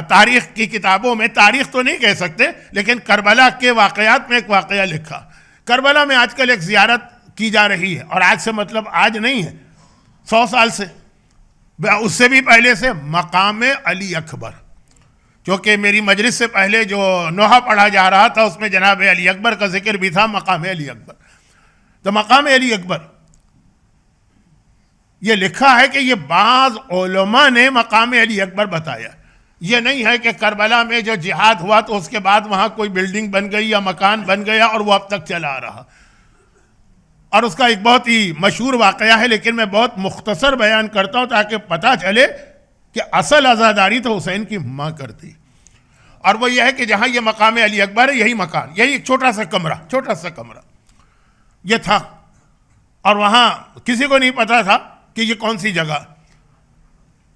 تاریخ کی کتابوں میں، تاریخ تو نہیں کہہ سکتے لیکن کربلا کے واقعات میں ایک واقعہ لکھا. کربلا میں آج کل ایک زیارت کی جا رہی ہے، اور آج سے مطلب آج نہیں ہے، 100 سال سے، اس سے بھی پہلے سے، مقام علی اکبر. کیونکہ میری مجلس سے پہلے جو نوحہ پڑھا جا رہا تھا اس میں جناب علی اکبر کا ذکر بھی تھا، مقام علی اکبر. تو مقام علی اکبر یہ لکھا ہے کہ یہ بعض علماء نے مقام علی اکبر بتایا. یہ نہیں ہے کہ کربلا میں جو جہاد ہوا تو اس کے بعد وہاں کوئی بلڈنگ بن گئی یا مکان بن گیا اور وہ اب تک چلا آ رہا. اور اس کا ایک بہت ہی مشہور واقعہ ہے، لیکن میں بہت مختصر بیان کرتا ہوں تاکہ پتہ چلے کہ اصل عزاداری تو حسین کی ماں کرتی. اور وہ یہ ہے کہ جہاں یہ مقام علی اکبر ہے، یہی مکان، یہی ایک چھوٹا سا کمرہ یہ تھا. اور وہاں کسی کو نہیں پتا تھا کہ یہ کون سی جگہ.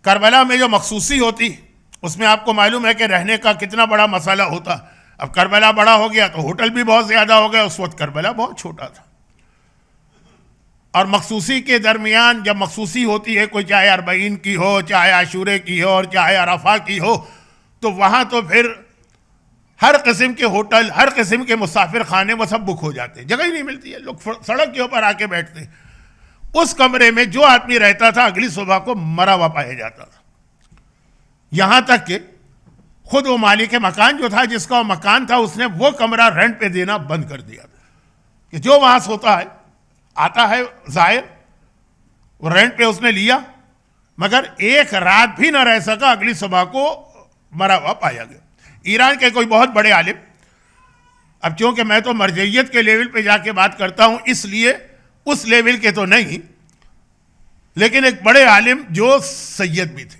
کربلا میں جو مخصوصی ہوتی اس میں آپ کو معلوم ہے کہ رہنے کا کتنا بڑا مسئلہ ہوتا. اب کربلا بڑا ہو گیا تو ہوٹل بھی بہت زیادہ ہو گیا، اس وقت کربلا بہت چھوٹا تھا. اور مخصوصی کے درمیان جب مخصوصی ہوتی ہے، کوئی چاہے 40 کی ہو، چاہے عاشورے کی ہو، اور چاہے عرفہ کی ہو، تو وہاں تو پھر ہر قسم کے ہوٹل، ہر قسم کے مسافر خانے وہ سب بک ہو جاتے ہیں، جگہ ہی نہیں ملتی ہے، لوگ سڑک کے اوپر آ کے بیٹھتے ہیں. اس کمرے میں جو آدمی رہتا تھا اگلی صبح کو مرا ہوا پایا جاتا تھا. یہاں تک کہ خود وہ مالک مکان جو تھا، جس کا وہ مکان تھا، اس نے وہ کمرہ رینٹ پہ دینا بند کر دیا تھا کہ جو وہاں سوتا ہے، آتا ہے زائر، وہ رینٹ پہ اس نے لیا، مگر ایک رات بھی نہ رہ سکا، اگلی صبح کو مرا ہوا پایا گیا. ایران کے کوئی بہت بڑے عالم، اب چونکہ میں تو مرجعیت کے لیول پہ جا کے بات کرتا ہوں اس لیے اس لیول کے تو نہیں، لیکن ایک بڑے عالم جو سید بھی تھے.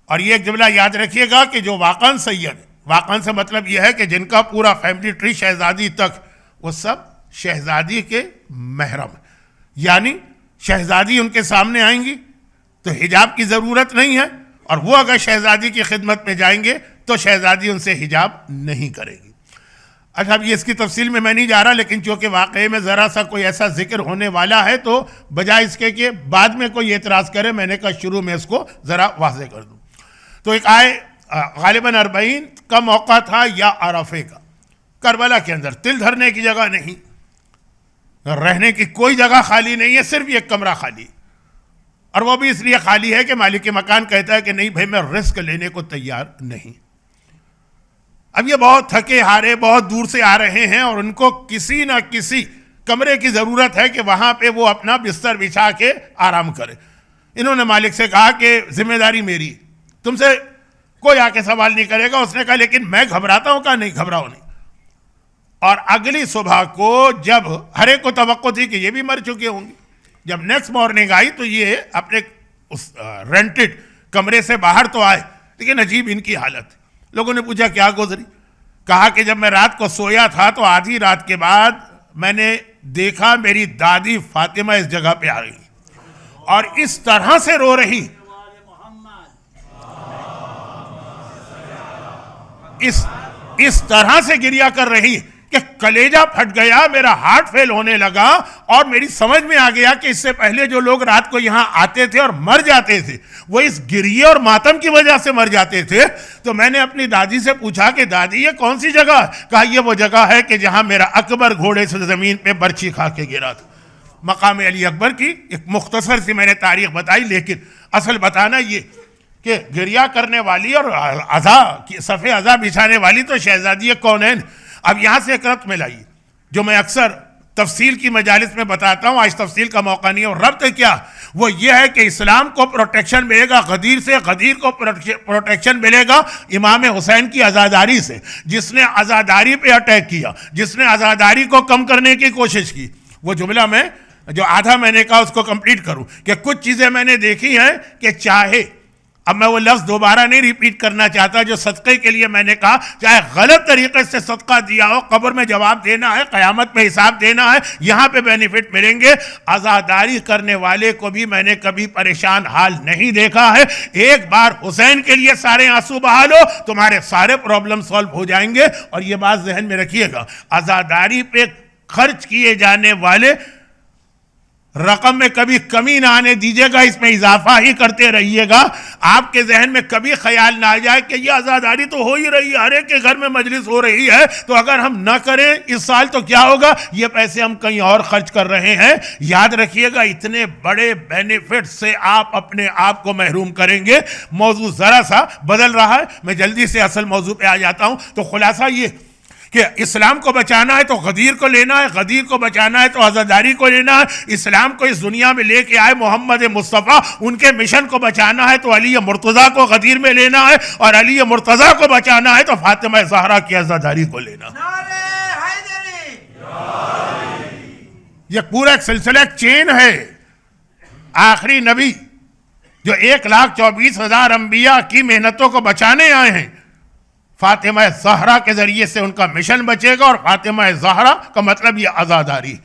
اور یہ ایک جملہ یاد رکھیے گا کہ جو واقعاً سید، واقعاً سے مطلب یہ ہے کہ جن کا پورا فیملی ٹری شہزادی تک، وہ سب شہزادی کے محرم، یعنی شہزادی ان کے سامنے آئیں گی تو حجاب کی ضرورت نہیں ہے، اور وہ اگر شہزادی کی خدمت میں جائیں گے تو شہزادی ان سے حجاب نہیں کرے گی. اچھا، اب یہ اس کی تفصیل میں نہیں جا رہا، لیکن چونکہ واقعے میں ذرا سا کوئی ایسا ذکر ہونے والا ہے تو بجائے اس کے کہ بعد میں کوئی اعتراض کرے، میں نے کہا شروع میں اس کو ذرا واضح کر دوں. تو ایک غالباً 40 کا موقع تھا یا عرفے کا. کربلا کے اندر تل دھرنے کی جگہ نہیں، رہنے کی کوئی جگہ خالی نہیں ہے، صرف ایک کمرہ خالی. اور وہ بھی اس لیے خالی ہے کہ مالک مکان کہتا ہے کہ نہیں بھائی، میں رسک لینے کو تیار نہیں. اب یہ بہت تھکے ہارے بہت دور سے آ رہے ہیں، اور ان کو کسی نہ کسی کمرے کی ضرورت ہے کہ وہاں پہ وہ اپنا بستر بچھا کے آرام کرے. انہوں نے مالک سے کہا کہ ذمہ داری میری، تم سے کوئی آ کے سوال نہیں کرے گا. اس نے کہا لیکن میں گھبراتا ہوں. کہا نہیں، گھبراؤ نہیں. اور اگلی صبح کو جب ہر ایک کو توقع تھی کہ یہ بھی مر چکے ہوں گے، جب نیکسٹ مارننگ آئی تو یہ اپنے اس رینٹڈ کمرے سے باہر تو آئے، لیکن عجیب ان کی حالت. لوگوں نے پوچھا کیا گزری؟ کہا کہ جب میں رات کو سویا تھا تو آدھی رات کے بعد میں نے دیکھا میری دادی فاطمہ اس جگہ پہ آ رہی اور اس طرح سے رو رہی، اس طرح سے گریا کر رہی کہ کلیجہ پھٹ گیا، میرا ہارٹ فیل ہونے لگا. اور میری سمجھ میں آ گیا کہ اس سے پہلے جو لوگ رات کو یہاں آتے تھے اور مر جاتے تھے وہ اس گریے اور ماتم کی وجہ سے مر جاتے تھے. تو میں نے اپنی دادی سے پوچھا کہ دادی یہ کون سی جگہ ہے؟ کہا یہ وہ جگہ ہے کہ جہاں میرا اکبر گھوڑے سے زمین پہ برچھی کھا کے گرا تھا. مقام علی اکبر کی ایک مختصر سی میں نے تاریخ بتائی، لیکن اصل بتانا یہ کہ گریا کرنے والی اور صفحے عزا بچھانے والی تو شہزادی کونین. اب یہاں سے ایک ربط میں لائیے جو میں اکثر تفصیل کی مجالس میں بتاتا ہوں، آج تفصیل کا موقع نہیں ہے. اور ربط کیا؟ وہ یہ ہے کہ اسلام کو پروٹیکشن ملے گا غدیر سے، غدیر کو پروٹیکشن ملے گا امام حسین کی عزاداری سے، جس نے عزاداری پہ اٹیک کیا، جس نے عزاداری کو کم کرنے کی کوشش کی. وہ جملہ میں جو آدھا میں نے کہا اس کو کمپلیٹ کروں کہ کچھ چیزیں میں نے دیکھی ہیں کہ چاہے، اب میں وہ لفظ دوبارہ نہیں ریپیٹ کرنا چاہتا جو صدقے کے لیے میں نے کہا، چاہے غلط طریقے سے صدقہ دیا ہو، قبر میں جواب دینا ہے، قیامت میں حساب دینا ہے، یہاں پہ بینیفٹ ملیں گے. عزاداری کرنے والے کو بھی میں نے کبھی پریشان حال نہیں دیکھا ہے. ایک بار حسین کے لیے سارے آنسو بہا لو، تمہارے سارے پرابلم سالو ہو جائیں گے. اور یہ بات ذہن میں رکھیے گا، عزاداری پہ خرچ کیے جانے والے رقم میں کبھی کمی نہ آنے دیجیے گا، اس میں اضافہ ہی کرتے رہیے گا. آپ کے ذہن میں کبھی خیال نہ آ جائے کہ یہ عزاداری تو ہو ہی رہی ہے، ہر ایک کے گھر میں مجلس ہو رہی ہے، تو اگر ہم نہ کریں اس سال تو کیا ہوگا، یہ پیسے ہم کہیں اور خرچ کر رہے ہیں. یاد رکھیے گا اتنے بڑے بینیفٹ سے آپ اپنے آپ کو محروم کریں گے. موضوع ذرا سا بدل رہا ہے، میں جلدی سے اصل موضوع پہ آ جاتا ہوں. تو خلاصہ یہ کہ اسلام کو بچانا ہے تو غدیر کو لینا ہے، غدیر کو بچانا ہے تو عزاداری کو لینا ہے. اسلام کو اس دنیا میں لے کے آئے محمد مصطفیٰ، ان کے مشن کو بچانا ہے تو علی مرتضیٰ کو غدیر میں لینا ہے، اور علی مرتضیٰ کو بچانا ہے تو فاطمہ زہرا کی عزاداری کو لینا. یہ پورا ایک سلسلہ، ایک چین ہے. آخری نبی جو 1,24,000 انبیاء کی محنتوں کو بچانے آئے ہیں، فاطمہ زہرا کے ذریعے سے ان کا مشن بچے گا، اور فاطمہ زہرا کا مطلب یہ عزاداری.